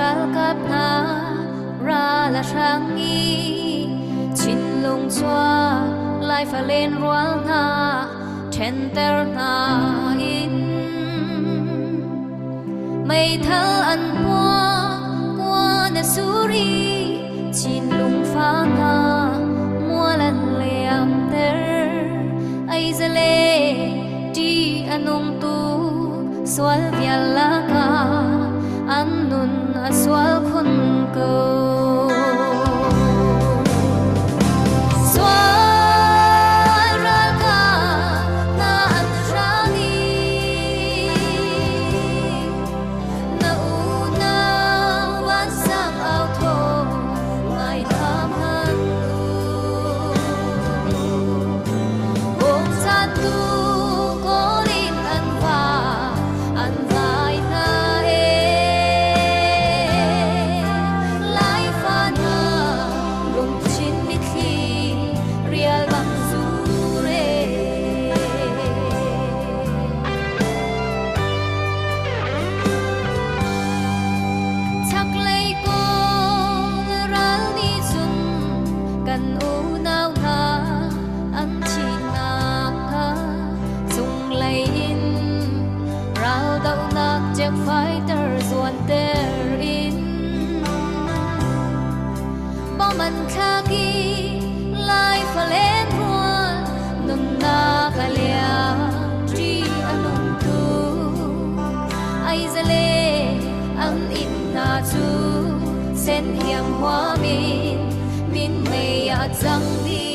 ral kap na ra la sang y chin lung chua lai pha lên rual na then ter na in mây thal an qua na suri chin lung pha na mua lan liam ter ai zale di anong tu swal viala ka annun aswal khun ko fighter zuan ter in bao man khaki lai pha lên ruan num na kalia tri anung tu ai zale an in na chu sen hiam hoa min mei a chang di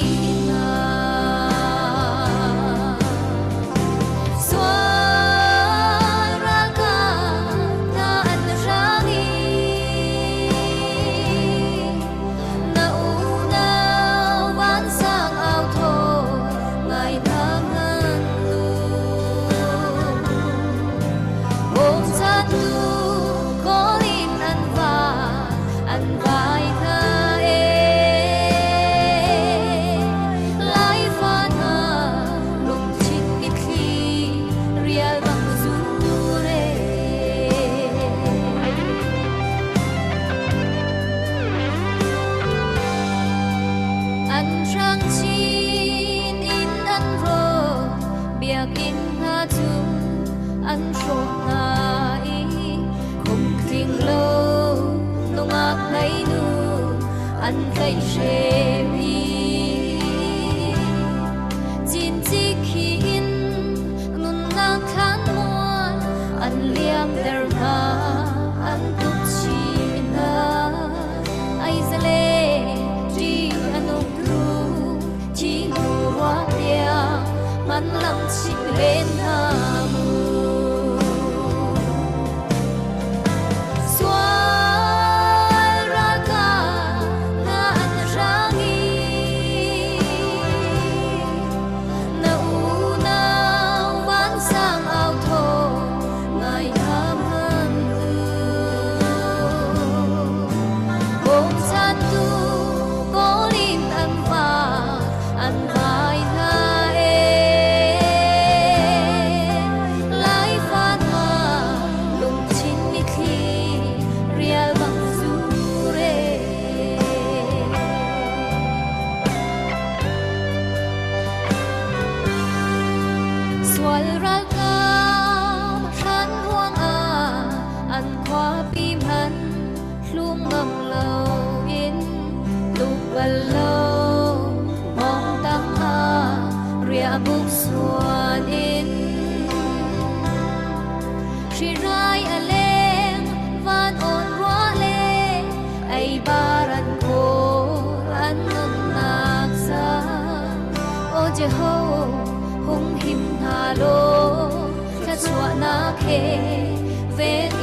an rộn ngại không kinh lâu nông ác lấy nu an cây rê mi chín chi khiến nôn na khán muôn an liam der na an túc chi na ai ra lê tri an ung thu chi nu hoa tia man lam chi lên na lâu mong tăng ha ria buk suan in khi rai aleng van on roa le ai baran ko an nun nak sa o jeho hung him na lo cha chua na khe ve